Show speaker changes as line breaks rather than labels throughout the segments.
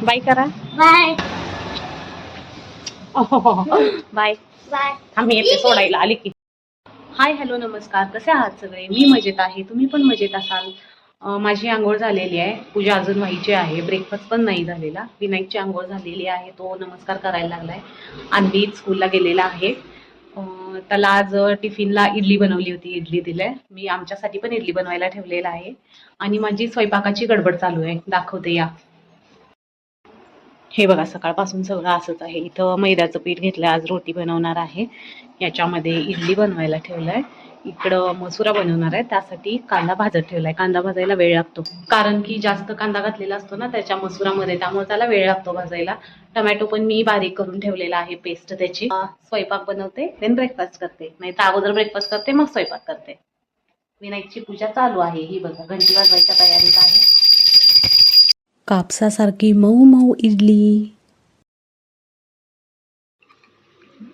Bye करा.
Bye
bye.
Bye.
आम्ही येते सोडायला आली की. हाय हॅलो नमस्कार, कसे आहात सगळे? मी मजेत आहे, तुम्ही पण मजेत असाल. माझी आंघोळ झालेली आहे, पूजा अजून व्हायची आहे, ब्रेकफास्ट पण नाही झालेला. विनायकची आंघोळ झालेली आहे, तो नमस्कार करायला लागलाय. अन्वित स्कूलला गेलेला आहे. त्याला आज टिफिनला इडली बनवली होती, इडली दिलंय मी. आमच्यासाठी पण इडली बनवायला ठेवलेला आहे आणि माझी स्वयंपाकाची गडबड चालू आहे, दाखवते या. हे बघा सकाळपासून सगळं असंच आहे. इथं मैद्याचं पीठ घेतलं, आज रोटी बनवणार आहे. याच्यामध्ये इडली बनवायला ठेवलंय. इकडं मसुरा बनवणार आहे, त्यासाठी कांदा भाजत ठेवलाय. कांदा भाजायला वेळ लागतो, कारण की जास्त कांदा घातलेला असतो ना त्याच्या मसुरामध्ये, त्यामुळे त्याला वेळ लागतो भाजायला. टोमॅटो पण मी बारीक करून ठेवलेला आहे, पेस्ट त्याची. स्वयंपाक बनवते देन ब्रेकफास्ट करते, नाही तर अगोदर ब्रेकफास्ट करते मग स्वयंपाक करते. विनायकची पूजा चालू आहे, ही बघा घंटी वाजवायच्या तयारीत आहे.
कापसासारखी मऊ मऊ इडली.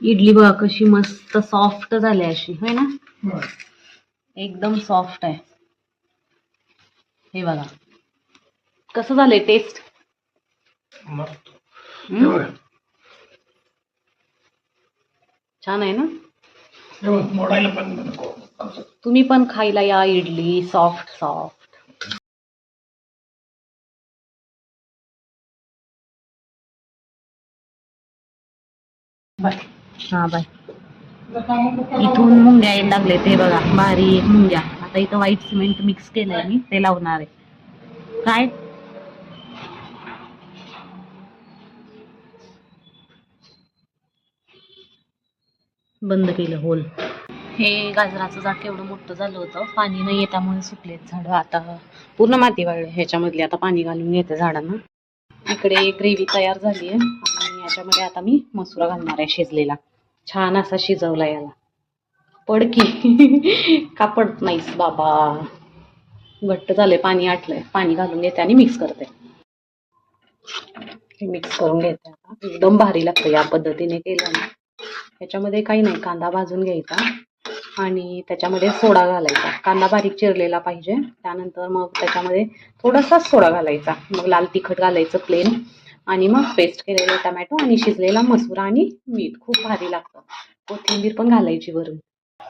इडली बघा कशी मस्त सॉफ्ट झाली अशी, होय ना? एकदम सॉफ्ट आहे. हे बघा कसं झालंय टेस्ट. छान आहे ना?
मोडायला पण नको.
तुम्ही पण खायला या इडली सॉफ्ट सॉफ्ट. हा बाय. इथून मुंग्या यायला लागले ते बघा, बारीक मुंग्या. आता इथं व्हाईट सिमेंट मिक्स केलंय मी, ते लावणार आहे. काय बंद केलं होल. हे गाजराचं झाड केवढं मोठं झालं होतं, पाणी नाही त्यामुळे सुकलेत झाडं. आता पूर्ण माती वाळली ह्याच्यामधली, आता पाणी घालून घेते झाडांना. इकडे ग्रेव्ही तयार झाली आहे आणि याच्यामध्ये आता मी मसुरा घालणार आहे शिजलेला. छान असा शिजवला याला. पडकी का पडत नाहीस बाबा. घट्ट झालंय, पाणी आटलंय. पाणी घालून घेते आणि मिक्स करते. हे मिक्स करून घेते आता. एकदम भारी लागतं या पद्धतीने केलं ना. त्याच्यामध्ये काही नाही, कांदा भाजून घ्यायचा आणि त्याच्यामध्ये सोडा घालायचा. कांदा बारीक चिरलेला पाहिजे. त्यानंतर मग त्याच्यामध्ये थोडासा सोडा घालायचा, मग लाल तिखट घालायचं प्लेन, आणि मग पेस्ट केलेले टोमॅटो आणि शिजलेला मसुरा आणि मीठ. खूप भारी लागतं. कोथिंबीर पण घालायची वरून.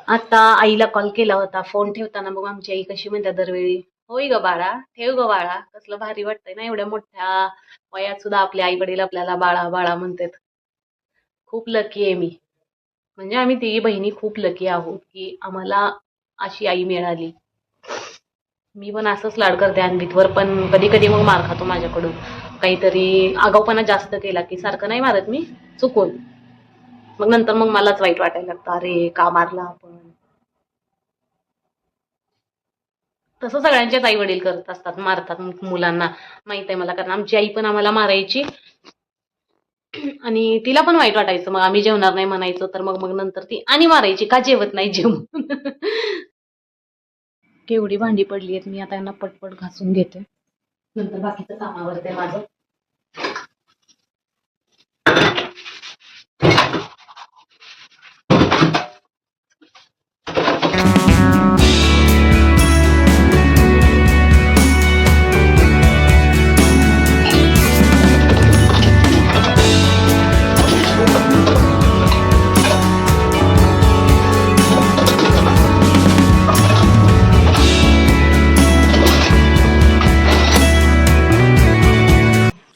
आता आईला कॉल केला होता. फोन ठेवताना मग आमची आई कशी म्हणते दरवेळी, होय ग बाळा, ठेव ग बाळा. कसलं भारी वाटतंय ना, एवढ्या मोठ्या वयात सुद्धा आपले आई वडील आपल्याला बाळा बाळा म्हणतात. खूप लकी आहे मी. म्हणजे आम्ही तिघी बहिणी खूप लकी आहोत की आम्हाला अशी आई मिळाली. मी पण असंच लाड करते अन्वितवर, पण कधी कधी मग मार खातो माझ्याकडून. काहीतरी आगाऊपणा जास्त केला की सारखं नाही मारत मी, चुकून. मग नंतर मग मलाच वाईट वाटायला लागतं, अरे का मारला आपण. तसं सगळ्यांचेच आई वडील करत असतात, मारतात मुलांना. माहित आहे मला, कारण आमची आई पण आम्हाला मारायची आणि तिला पण वाईट वाटायचं. मग आम्ही जेवणार नाही म्हणायचो तर मग मग नंतर ती आणि मारायची, का जेवत नाही जेवून. केवढी भांडी पडली आहेत, मी आता यांना पटपट घासून घेते, नंतर बाकीचं कामावर ते माझं.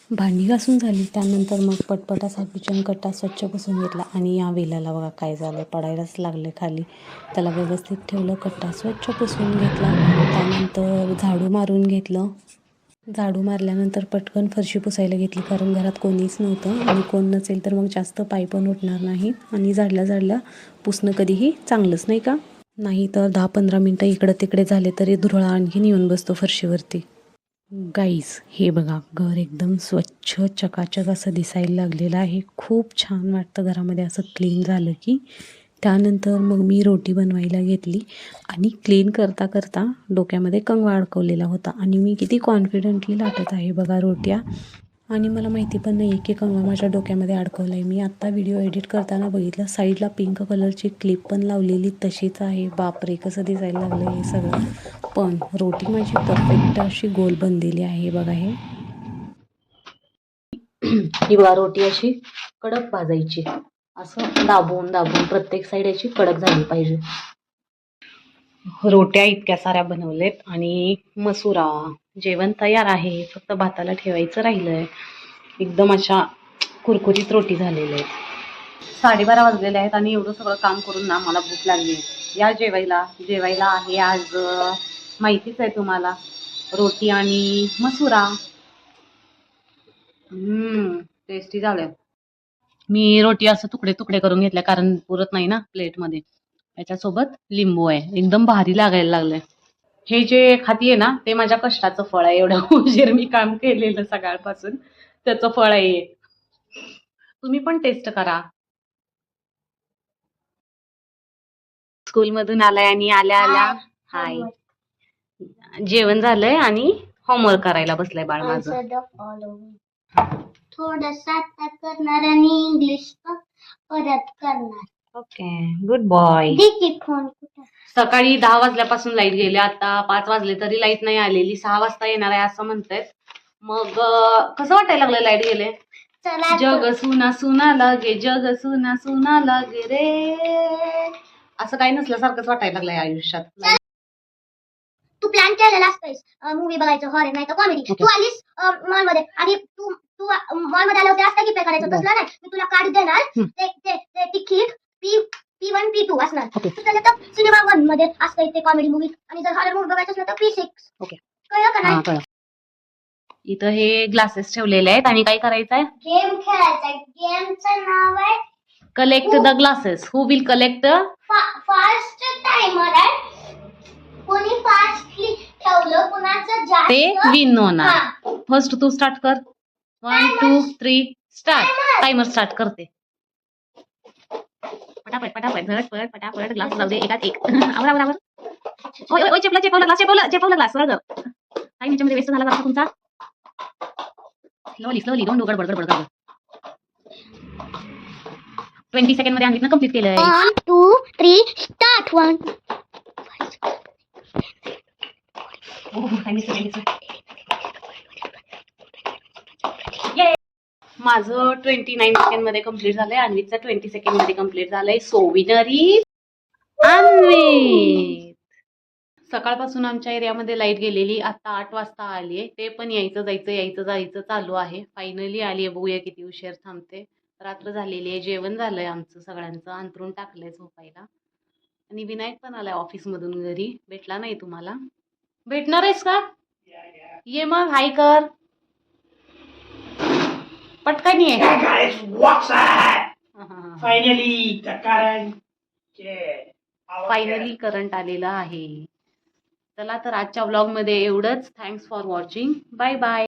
भांडी घासून झाली, त्यानंतर मग पटपट असा किचन कट्टा स्वच्छ पुसून घेतला. आणि या वेलाला बघा काय झालं, पडायलाच लागले खाली. त्याला व्यवस्थित ठेवलं, कट्टा स्वच्छ पुसून घेतला. त्यानंतर झाडू मारून घेतलं. झाडू मारल्यानंतर पटकन फरशी पुसायला घेतली, कारण घरात कोणीच नव्हतं आणि कोण नसेल तर मग जास्त पाय पण उठणार नाही. आणि झाडल्या झाडल्या पुसणं कधीही चांगलंच नाही का. नाही तर 10-15 मिनटं इकडं तिकडे झाले तरी धुरळा आणखीन येऊन बसतो फरशीवरती. गाईज हे बघा, घर एकदम स्वच्छ चकाचक असं दिसायला लागलेलं आहे. खूप छान वाटतं घरामध्ये असं क्लीन झालं की. त्यानंतर मग मी रोटी बनवायला घेतली आणि क्लीन करता करता डोक्यामध्ये कंगवा अडकवलेला होता आणि मी किती कॉन्फिडेंटली लाटत आहे बघा रोट्या. आणि मला माहिती पण नाही की कंगवा माझ्या डोक्यामध्ये अडकवला आहे. मी आत्ता व्हिडिओ एडिट करताना बघितलं, साईडला पिंक कलरची क्लिप पण लावलेली तशीच आहे. बापरे कसं दिसायला लागलं हे सगळं. पण रोटी माझी परफेक्ट अशी गोल बनलेली आहे बघा. हे
ही बघा रोटी अशी कडक भाजायची, असं दाबून दाबून प्रत्येक साईड याची कडक झाली पाहिजे. रोट्या इतक्या साऱ्या बनवलेत आणि मसुरा जेवण तयार आहे, फक्त भाताला ठेवायचं राहिलंय. एकदम अशा कुरकुरीत रोटी झालेल्या आहेत. 12:30 वाजलेले आहेत आणि एवढं सगळं काम करून ना मला भूक लागली. या जेवायला. जेवायला आहे आज माहितीच आहे तुम्हाला, रोटी आणि मसुरा. टेस्टी झालंय. मी रोटी असं तुकडे तुकडे करून घेतले कारण पुरत नाही ना प्लेटमध्ये. त्याच्यासोबत लिंबू आहे, एकदम भारी लागायला लागलंय. हे जे खातीये ना ते माझ्या कष्टाचं फळ आहे. एवढं उशीर मी काम केलेलं सकाळपासून त्याचं फळ आहे. तुम्ही पण टेस्ट करा. स्कूलमधून आलाय आणि आल्या आल्या हाय जेवण झालंय आणि होमवर्क करायला बसलाय बाळ माझं.
थोडंसं आता करणार आणि इंग्लिश परत करणार.
Okay, good boy.
देखील फोन कुठं
सकाळी 10 वाजल्यापासून लाईट गेली, आता 5 वाजले तरी लाईट नाही आलेली. 6 वाजता येणार आहे असं म्हणतायत. मग कसं वाटायला लागलं लाईट गेले?
चला
जग सुना सुना लागे, जग सुना सुना लागे रे, असं काही नसल्यासारखंच वाटायला लागलंय आयुष्यात.
तू प्लॅन केलेला असतोस मूवी बघायचं, हॉरर नाही तर कॉमेडी. तू आलीस मॉल मध्ये आणि तू तू मॉल मध्ये आल्यावर असता की पे करायचं तसलं नाही. मी तुला कार्ड देणार, ते तिकीट P1 P2 असणार. त्याला तर सिनेमा 1 मध्ये असतं ते कॉमेडी मूवी, आणि जर हॉरर मूवी बघायचं असलं तर P6.
ओके,
कळलं का नाही?
इथं हे ग्लासेस ठेवलेले आहेत आणि काय करायचंय?
गेम खेळायचा. गेमचं नाव आहे
collect the glasses. Who will collect?
Fast timer आहे. कोणी फास्टली ठेवलं कुणाचं जास्त
ते विन होणार. फर्स्ट तू स्टार्ट कर. 1 2 3 स्टार्ट. टाइमर स्टार्ट करते. पटापट पटापट झटपट पटापट ग्लास जाऊ दे एकात एक. आवर आवर आवर. ओय ओय चेपला ग्लास बघ. टाइम याच्यामध्ये वेस्ट झाला का तुमचा? स्लोली डोंट डू गडबड. 20 सेकंड मध्ये आणली कंप्लीट केलंय.
1 2 3 स्टार्ट. 1
माझं 29 सेकंड मध्ये कम्प्लीट झालंय, अन्वितचं 20 सेकंड मध्ये कम्प्लीट झालंय. So winner is Anvit. सकाळपासून आमच्या एरियामध्ये लाईट गेलेली, आता 8 वाजता आली आहे. ते पण यायचं जायचं चालू आहे. फायनली आली आहे, बघूया किती उशीर थांबते. रात्र झालेली आहे, जेवण झालंय आमचं सगळ्यांचं, अंथरून टाकलंय झोपायला. आणि विनायक पण आलाय ऑफिसमधून घरी. भेटला नाही तुम्हाला? भेटणार आहेस का? ये मग हाय कर पटकन ये.
Guys, what's up? Finally, the current.
Finally current आलेला आहे. चला तर आजच्या व्लॉग मध्ये एवढंच. Thanks for watching. Bye bye.